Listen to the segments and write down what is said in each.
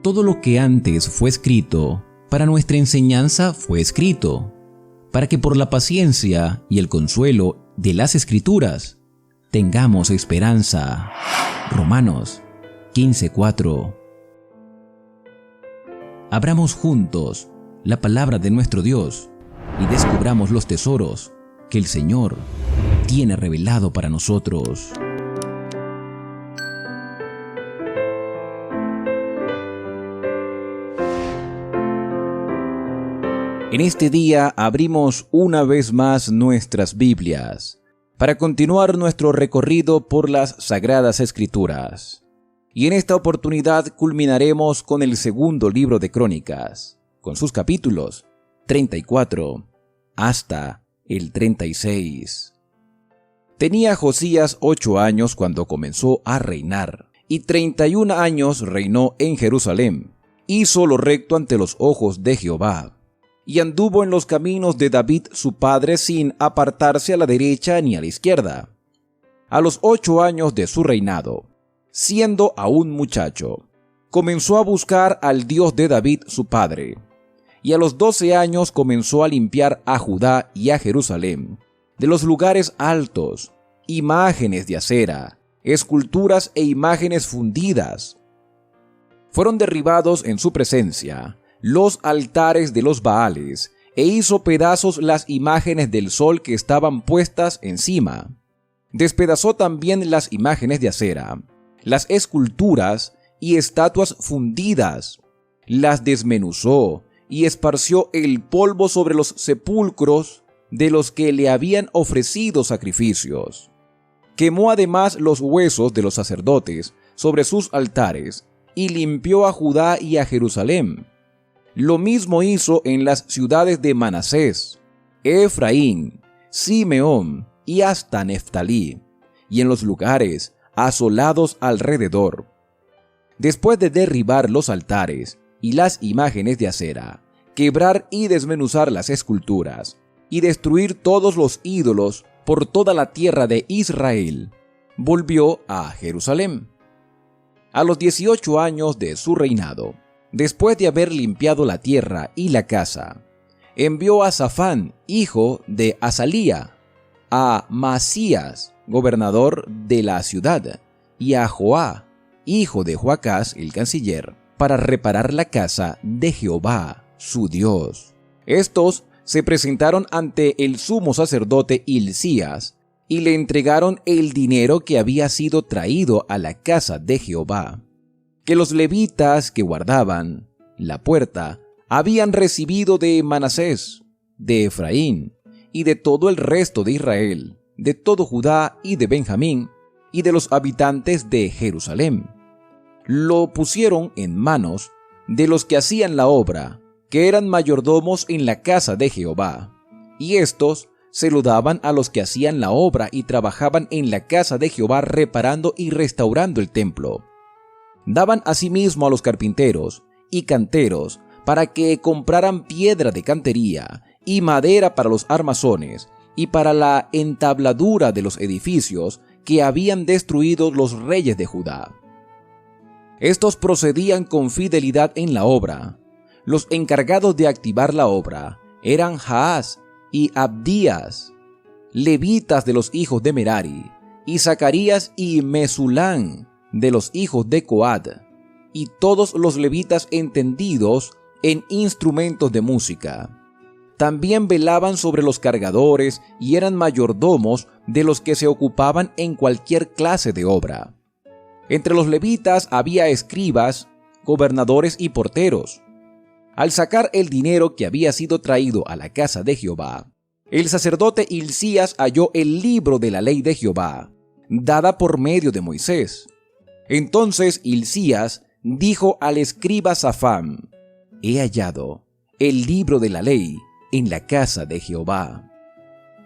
Todo lo que antes fue escrito, para nuestra enseñanza fue escrito, para que por la paciencia y el consuelo de las Escrituras tengamos esperanza. Romanos 15:4. Abramos juntos la palabra de nuestro Dios y descubramos los tesoros que el Señor tiene revelado para nosotros. En este día abrimos una vez más nuestras Biblias para continuar nuestro recorrido por las Sagradas Escrituras. Y en esta oportunidad culminaremos con el segundo libro de Crónicas, con sus capítulos 34 hasta el 36. Tenía Josías 8 años cuando comenzó a reinar, y 31 años reinó en Jerusalén. Hizo lo recto ante los ojos de Jehová, y anduvo en los caminos de David su padre sin apartarse a la derecha ni a la izquierda. A los 8 años de su reinado, siendo aún muchacho, comenzó a buscar al Dios de David su padre, y a los 12 años comenzó a limpiar a Judá y a Jerusalén de los lugares altos, imágenes de acera, esculturas e imágenes fundidas. Fueron derribados en su presencia los altares de los Baales, e hizo pedazos las imágenes del sol que estaban puestas encima. Despedazó también las imágenes de acera, las esculturas y estatuas fundidas. Las desmenuzó y esparció el polvo sobre los sepulcros de los que le habían ofrecido sacrificios. Quemó además los huesos de los sacerdotes sobre sus altares y limpió a Judá y a Jerusalén. Lo mismo hizo en las ciudades de Manasés, Efraín, Simeón y hasta Neftalí, y en los lugares asolados alrededor. Después de derribar los altares y las imágenes de acera, quebrar y desmenuzar las esculturas, y destruir todos los ídolos por toda la tierra de Israel, volvió a Jerusalén. A los 18 años de su reinado, después de haber limpiado la tierra y la casa, envió a Safán, hijo de Azalía, a Masías, gobernador de la ciudad, y a Joá, hijo de Joacás, el canciller, para reparar la casa de Jehová, su Dios. Estos se presentaron ante el sumo sacerdote Hilcías y le entregaron el dinero que había sido traído a la casa de Jehová, que los levitas que guardaban la puerta habían recibido de Manasés, de Efraín y de todo el resto de Israel, de todo Judá y de Benjamín y de los habitantes de Jerusalén. Lo pusieron en manos de los que hacían la obra, que eran mayordomos en la casa de Jehová, y estos se lo daban a los que hacían la obra y trabajaban en la casa de Jehová reparando y restaurando el templo. Daban asimismo a los carpinteros y canteros para que compraran piedra de cantería y madera para los armazones y para la entabladura de los edificios que habían destruido los reyes de Judá. Estos procedían con fidelidad en la obra. Los encargados de activar la obra eran Jaaz y Abdías, levitas de los hijos de Merari, y Zacarías y Mesulán, de los hijos de Coat, y todos los levitas entendidos en instrumentos de música. También velaban sobre los cargadores y eran mayordomos de los que se ocupaban en cualquier clase de obra. Entre los levitas había escribas, gobernadores y porteros. Al sacar el dinero que había sido traído a la casa de Jehová, el sacerdote Hilcías halló el libro de la ley de Jehová, dada por medio de Moisés. Entonces Hilcías dijo al escriba Safán: «He hallado el libro de la ley en la casa de Jehová».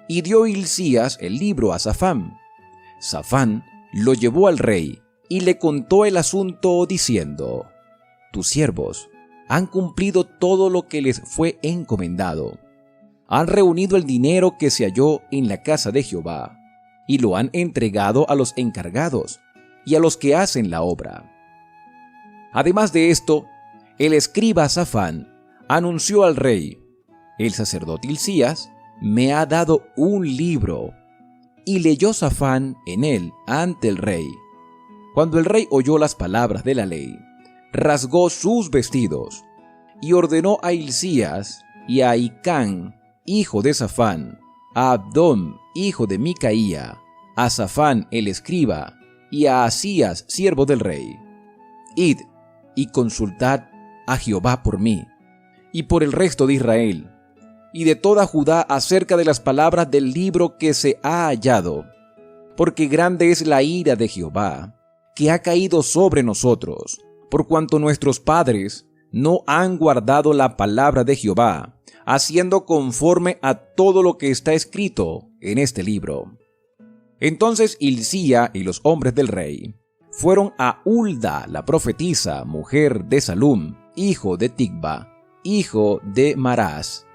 Y dio Hilcías el libro a Safán. Safán lo llevó al rey y le contó el asunto diciendo: «Tus siervos han cumplido todo lo que les fue encomendado. Han reunido el dinero que se halló en la casa de Jehová y lo han entregado a los encargados y a los que hacen la obra. Además de esto, el escriba Safán anunció al rey: el sacerdote Hilcías me ha dado un libro. Y leyó Safán en él ante el rey. Cuando el rey oyó las palabras de la ley, rasgó sus vestidos y ordenó a Hilcías y a Hicán, hijo de Safán, a Abdón, hijo de Micaía, a Safán el escriba y a Asías, siervo del rey: id y consultad a Jehová por mí y por el resto de Israel y de toda Judá acerca de las palabras del libro que se ha hallado, porque grande es la ira de Jehová, que ha caído sobre nosotros, por cuanto nuestros padres no han guardado la palabra de Jehová, haciendo conforme a todo lo que está escrito en este libro. Entonces Hilcía y los hombres del rey fueron a Hulda la profetisa, mujer de Salum, hijo de Ticva, hijo de Marás,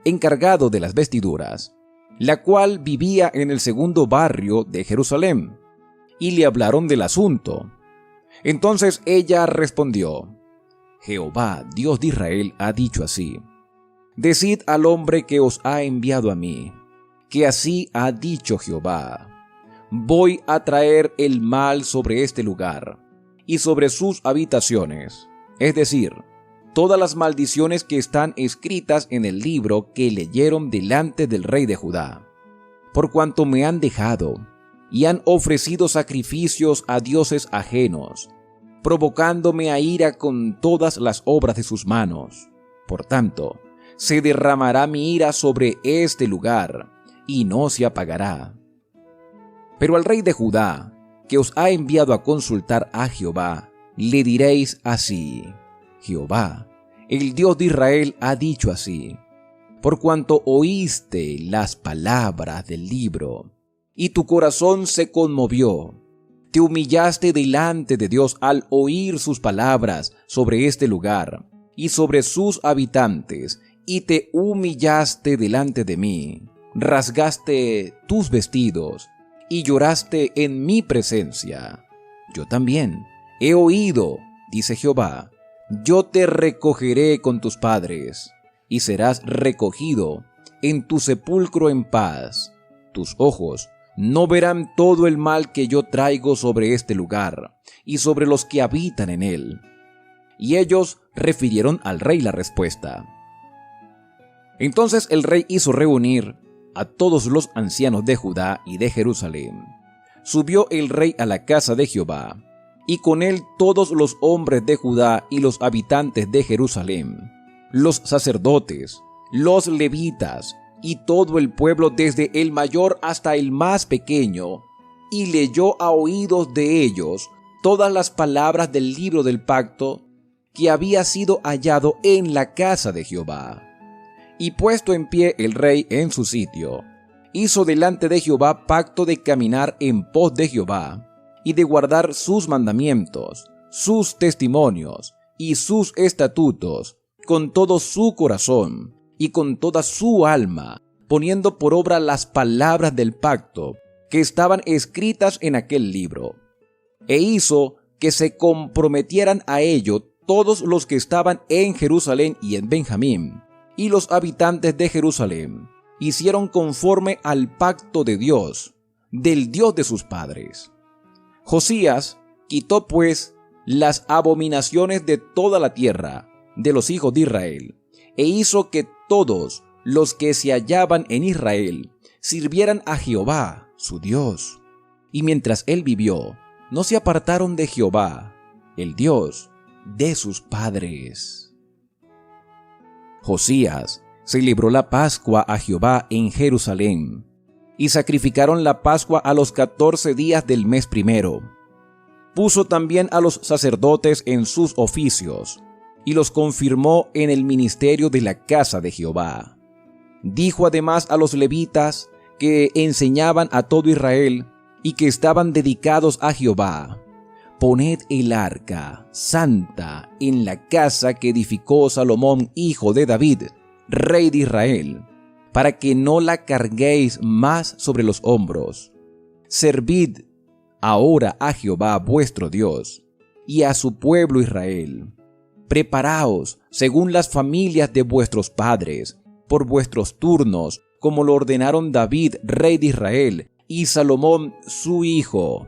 encargado de las vestiduras, la cual vivía en el segundo barrio de Jerusalén, y le hablaron del asunto. Entonces ella respondió: Jehová, Dios de Israel, ha dicho así: decid al hombre que os ha enviado a mí, que así ha dicho Jehová: voy a traer el mal sobre este lugar y sobre sus habitaciones, es decir, todas las maldiciones que están escritas en el libro que leyeron delante del rey de Judá, por cuanto me han dejado y han ofrecido sacrificios a dioses ajenos, provocándome a ira con todas las obras de sus manos. Por tanto, se derramará mi ira sobre este lugar y no se apagará. Pero al rey de Judá, que os ha enviado a consultar a Jehová, le diréis así: Jehová, el Dios de Israel, ha dicho así: por cuanto oíste las palabras del libro, y tu corazón se conmovió, te humillaste delante de Dios al oír sus palabras sobre este lugar y sobre sus habitantes, y te humillaste delante de mí, rasgaste tus vestidos y lloraste en mi presencia. Yo también he oído, dice Jehová: yo te recogeré con tus padres, y serás recogido en tu sepulcro en paz. Tus ojos no verán todo el mal que yo traigo sobre este lugar, y sobre los que habitan en él. Y ellos refirieron al rey la respuesta. Entonces el rey hizo reunir a todos los ancianos de Judá y de Jerusalén. Subió el rey a la casa de Jehová, y con él todos los hombres de Judá y los habitantes de Jerusalén, los sacerdotes, los levitas y todo el pueblo desde el mayor hasta el más pequeño, y leyó a oídos de ellos todas las palabras del libro del pacto que había sido hallado en la casa de Jehová. Y puesto en pie el rey en su sitio, hizo delante de Jehová pacto de caminar en pos de Jehová, y de guardar sus mandamientos, sus testimonios y sus estatutos con todo su corazón y con toda su alma, poniendo por obra las palabras del pacto que estaban escritas en aquel libro. E hizo que se comprometieran a ello todos los que estaban en Jerusalén y en Benjamín, y los habitantes de Jerusalén hicieron conforme al pacto de Dios, del Dios de sus padres. Josías quitó pues las abominaciones de toda la tierra de los hijos de Israel, e hizo que todos los que se hallaban en Israel sirvieran a Jehová, su Dios. Y mientras él vivió, no se apartaron de Jehová, el Dios de sus padres. Josías celebró la Pascua a Jehová en Jerusalén, y sacrificaron la Pascua a los 14 días del mes primero. Puso también a los sacerdotes en sus oficios, y los confirmó en el ministerio de la casa de Jehová. Dijo además a los levitas que enseñaban a todo Israel y que estaban dedicados a Jehová: poned el arca santa en la casa que edificó Salomón, hijo de David, rey de Israel, para que no la carguéis más sobre los hombros. Servid ahora a Jehová vuestro Dios y a su pueblo Israel. preparaos según las familias de vuestros padres, por vuestros turnos, como lo ordenaron David, rey de Israel, y Salomón, su hijo.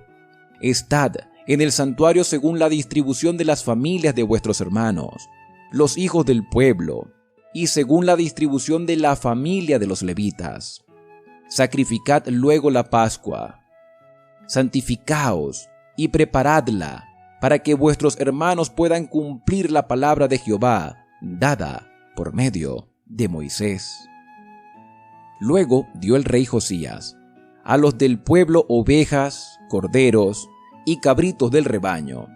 Estad en el santuario según la distribución de las familias de vuestros hermanos, los hijos del pueblo, y según la distribución de la familia de los levitas. Sacrificad luego la Pascua. Santificaos y preparadla, para que vuestros hermanos puedan cumplir la palabra de Jehová, dada por medio de Moisés. Luego dio el rey Josías a los del pueblo ovejas, corderos y cabritos del rebaño,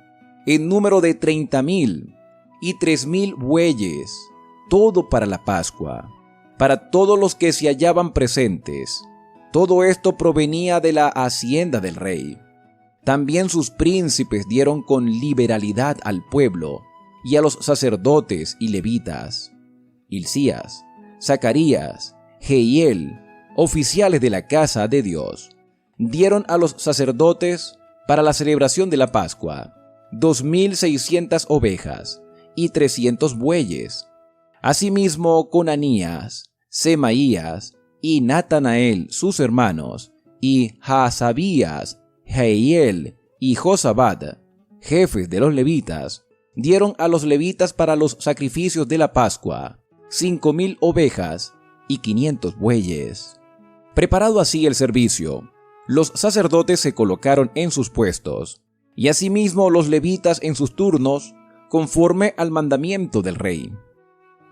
en número de 30,000, y 3,000 bueyes, todo para la Pascua, para todos los que se hallaban presentes. Todo esto provenía de la hacienda del rey. También sus príncipes dieron con liberalidad al pueblo y a los sacerdotes y levitas. Hilcías, Zacarías, Jehiel, oficiales de la casa de Dios, dieron a los sacerdotes para la celebración de la Pascua 2,600 ovejas y 300 bueyes. Asimismo, Conanías, Semaías y Natanael, sus hermanos, y Hasabías, Jehiel y Josabad, jefes de los levitas, dieron a los levitas para los sacrificios de la Pascua 5,000 ovejas y 500 bueyes. Preparado así el servicio, los sacerdotes se colocaron en sus puestos, y asimismo los levitas en sus turnos, conforme al mandamiento del rey.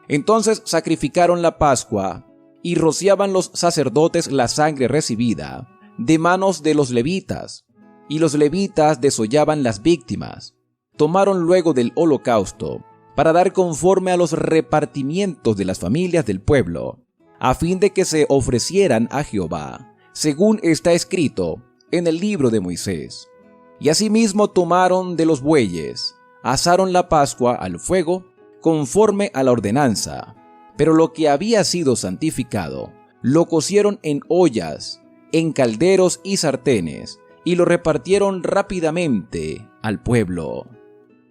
Entonces sacrificaron la Pascua, y rociaban los sacerdotes la sangre recibida de manos de los levitas, y los levitas desollaban las víctimas. Tomaron luego del holocausto, para dar conforme a los repartimientos de las familias del pueblo, a fin de que se ofrecieran a Jehová, según está escrito en el libro de Moisés. Y asimismo tomaron de los bueyes, asaron la Pascua al fuego, conforme a la ordenanza, pero lo que había sido santificado, lo cocieron en ollas, en calderos y sartenes, y lo repartieron rápidamente al pueblo.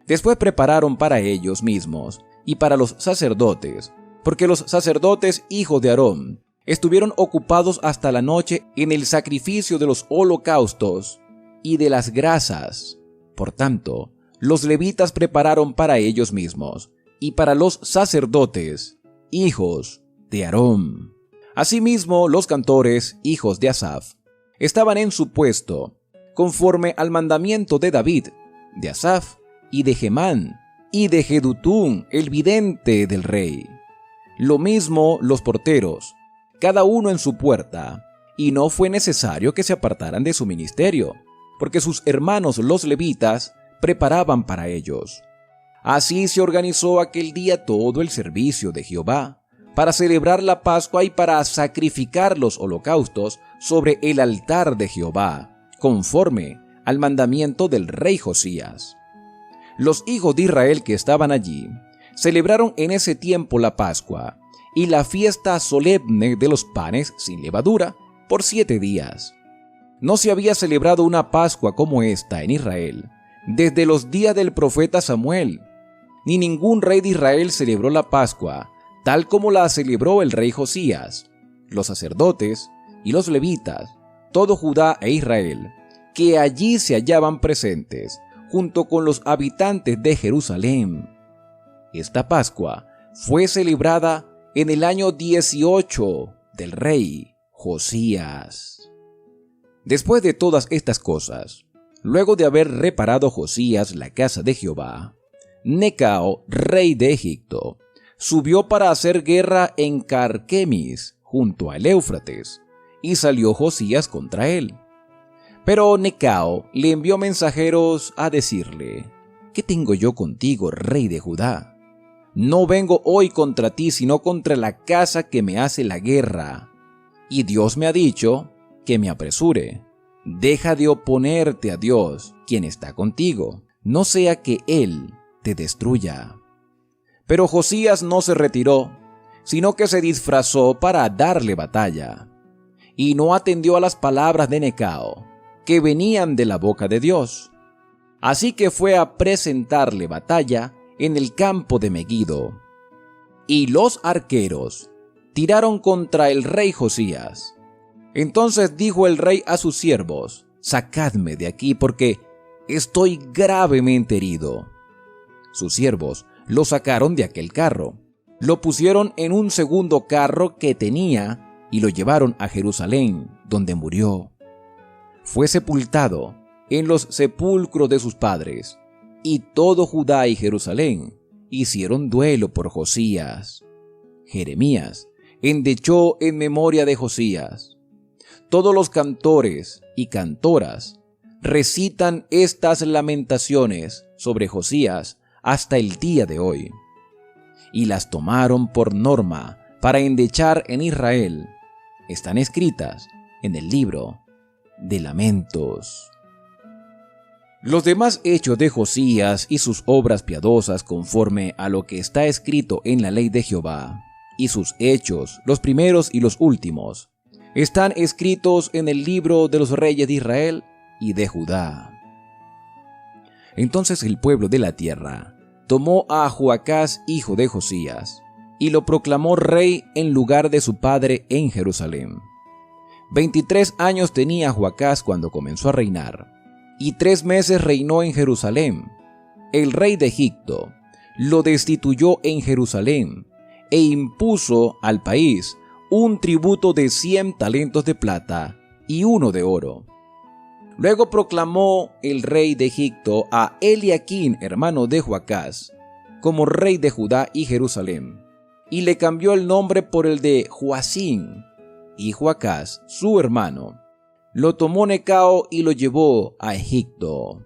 Después prepararon para ellos mismos y para los sacerdotes, porque los sacerdotes hijos de Aarón estuvieron ocupados hasta la noche en el sacrificio de los holocaustos y de las grasas. Por tanto, los levitas prepararon para ellos mismos y para los sacerdotes, hijos de Aarón. Asimismo, los cantores, hijos de Asaf, estaban en su puesto, conforme al mandamiento de David, de Asaf y de Gemán, y de Jedutún, el vidente del rey. Lo mismo los porteros, cada uno en su puerta, y no fue necesario que se apartaran de su ministerio, porque sus hermanos los levitas preparaban para ellos. Así se organizó aquel día todo el servicio de Jehová, para celebrar la Pascua y para sacrificar los holocaustos sobre el altar de Jehová, conforme al mandamiento del rey Josías. Los hijos de Israel que estaban allí celebraron en ese tiempo la Pascua y la fiesta solemne de los panes sin levadura por 7 días. No se había celebrado una Pascua como esta en Israel desde los días del profeta Samuel, ni ningún rey de Israel celebró la Pascua tal como la celebró el rey Josías. Los sacerdotes y los levitas, todo Judá e Israel, que allí se hallaban presentes, junto con los habitantes de Jerusalén. Esta Pascua fue celebrada en el año 18 del rey Josías. Después de todas estas cosas, luego de haber reparado Josías la casa de Jehová, Necao, rey de Egipto, subió para hacer guerra en Carquemis, junto al Éufrates, y salió Josías contra él. Pero Necao le envió mensajeros a decirle: ¿Qué tengo yo contigo, rey de Judá? No vengo hoy contra ti, sino contra la casa que me hace la guerra. Y Dios me ha dicho que me apresure. Deja de oponerte a Dios, quien está contigo, no sea que Él te destruya. Pero Josías no se retiró, sino que se disfrazó para darle batalla, y no atendió a las palabras de Necao, que venían de la boca de Dios. Así que fue a presentarle batalla en el campo de Megiddo. Y los arqueros tiraron contra el rey Josías. Entonces dijo el rey a sus siervos: «Sacadme de aquí, porque estoy gravemente herido». Sus siervos lo sacaron de aquel carro, lo pusieron en un segundo carro que tenía y lo llevaron a Jerusalén, donde murió. Fue sepultado en los sepulcros de sus padres, y todo Judá y Jerusalén hicieron duelo por Josías. Jeremías endechó en memoria de Josías. Todos los cantores y cantoras recitan estas lamentaciones sobre Josías hasta el día de hoy, y las tomaron por norma para endechar en Israel. Están escritas en el libro de Lamentos. Los demás hechos de Josías y sus obras piadosas conforme a lo que está escrito en la ley de Jehová, y sus hechos, los primeros y los últimos, están escritos en el libro de los reyes de Israel y de Judá. Entonces el pueblo de la tierra tomó a Joacás, hijo de Josías, y lo proclamó rey en lugar de su padre en Jerusalén. 23 años tenía Joacás cuando comenzó a reinar, y 3 meses reinó en Jerusalén. El rey de Egipto lo destituyó en Jerusalén e impuso al país un tributo de 100 talentos de plata y 1 de oro. Luego proclamó el rey de Egipto a Eliaquín, hermano de Joacás, como rey de Judá y Jerusalén, y le cambió el nombre por el de Joacín. Y Joacás, su hermano, lo tomó Necao y lo llevó a Egipto.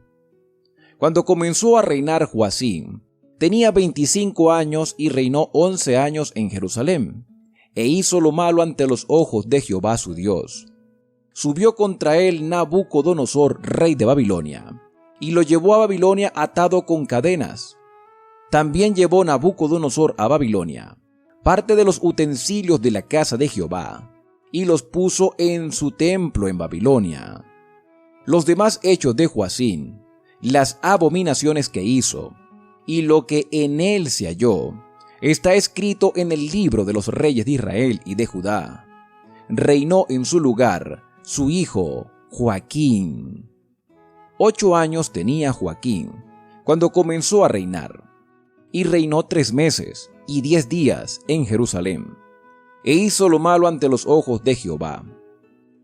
Cuando comenzó a reinar Joacín, tenía 25 años y reinó 11 años en Jerusalén, e hizo lo malo ante los ojos de Jehová su Dios. Subió contra él Nabucodonosor, rey de Babilonia, y lo llevó a Babilonia atado con cadenas. También llevó Nabucodonosor a Babilonia parte de los utensilios de la casa de Jehová, y los puso en su templo en Babilonia. Los demás hechos de Joacín, las abominaciones que hizo, y lo que en él se halló, está escrito en el libro de los reyes de Israel y de Judá. Reinó en su lugar su hijo Joaquín. 8 años tenía Joaquín cuando comenzó a reinar, y reinó 3 meses y 10 días en Jerusalén, e hizo lo malo ante los ojos de Jehová.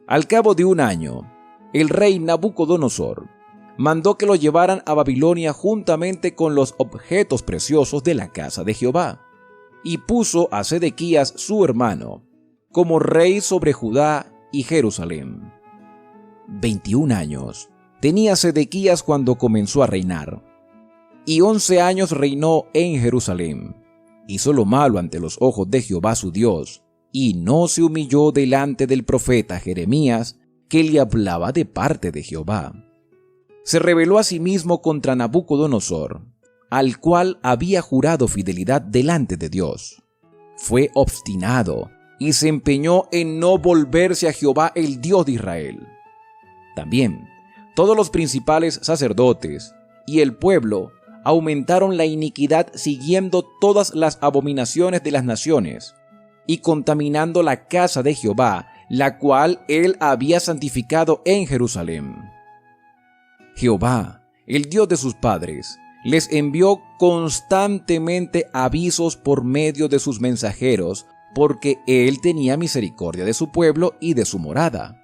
Al cabo de 1 año, el rey Nabucodonosor mandó que lo llevaran a Babilonia juntamente con los objetos preciosos de la casa de Jehová, y puso a Sedequías su hermano como rey sobre Judá y Jerusalén. 21 años tenía Sedequías cuando comenzó a reinar, y 11 años reinó en Jerusalén. Hizo lo malo ante los ojos de Jehová su Dios, y no se humilló delante del profeta Jeremías, que le hablaba de parte de Jehová. Se rebeló asimismo contra Nabucodonosor, al cual había jurado fidelidad delante de Dios. Fue obstinado y se empeñó en no volverse a Jehová, el Dios de Israel. También todos los principales sacerdotes y el pueblo aumentaron la iniquidad siguiendo todas las abominaciones de las naciones y contaminando la casa de Jehová, la cual él había santificado en Jerusalén. Jehová, el Dios de sus padres, les envió constantemente avisos por medio de sus mensajeros, porque él tenía misericordia de su pueblo y de su morada.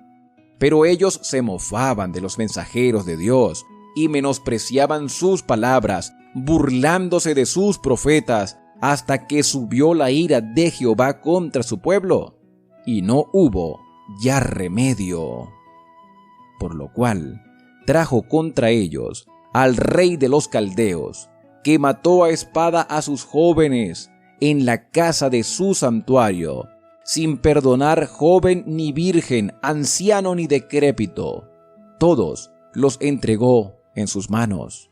Pero ellos se mofaban de los mensajeros de Dios y menospreciaban sus palabras, burlándose de sus profetas, hasta que subió la ira de Jehová contra su pueblo, y no hubo ya remedio. Por lo cual trajo contra ellos al rey de los caldeos, que mató a espada a sus jóvenes en la casa de su santuario, sin perdonar joven ni virgen, anciano ni decrépito. Todos los entregó en sus manos.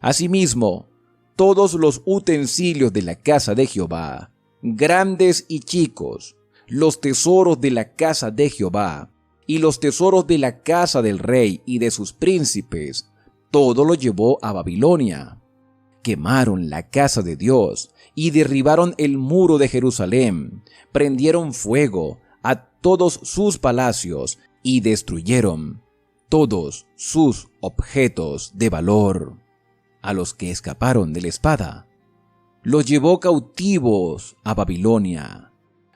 Asimismo, todos los utensilios de la casa de Jehová, grandes y chicos, los tesoros de la casa de Jehová, y los tesoros de la casa del rey y de sus príncipes, todo lo llevó a Babilonia. quemaron la casa de Dios y derribaron el muro de Jerusalén, prendieron fuego a todos sus palacios y destruyeron todos sus objetos de valor. A los que escaparon de la espada, los llevó cautivos a Babilonia,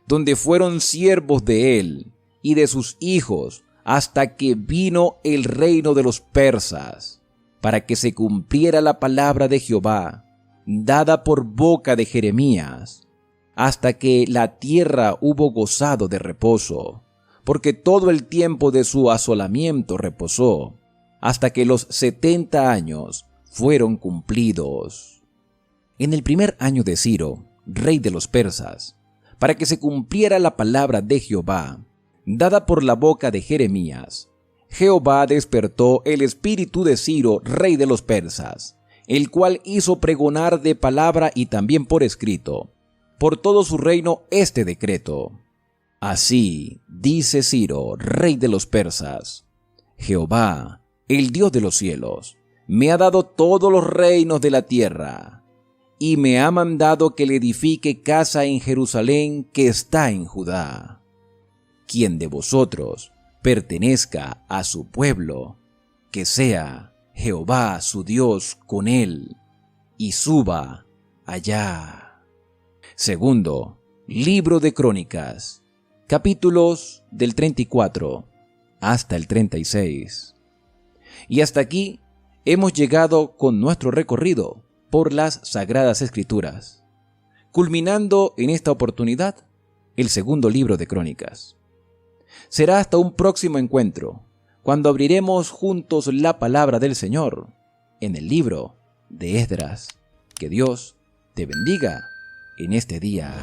donde fueron siervos de él y de sus hijos hasta que vino el reino de los persas, para que se cumpliera la palabra de Jehová, dada por boca de Jeremías, hasta que la tierra hubo gozado de reposo, porque todo el tiempo de su asolamiento reposó, hasta que los 70 años fueron cumplidos. En el primer año de Ciro, rey de los persas, para que se cumpliera la palabra de Jehová, dada por la boca de Jeremías, Jehová despertó el espíritu de Ciro, rey de los persas, el cual hizo pregonar de palabra y también por escrito, por todo su reino este decreto. Así dice Ciro, rey de los persas: Jehová, el Dios de los cielos, me ha dado todos los reinos de la tierra, y me ha mandado que le edifique casa en Jerusalén que está en Judá. Quien de vosotros pertenezca a su pueblo, que sea Jehová su Dios con él, y suba allá. Segundo libro de Crónicas, capítulos del 34 hasta el 36. Y hasta aquí hemos llegado con nuestro recorrido por las Sagradas Escrituras, culminando en esta oportunidad el segundo libro de Crónicas. Será hasta un próximo encuentro, cuando abriremos juntos la palabra del Señor en el libro de Esdras. Que Dios te bendiga en este día.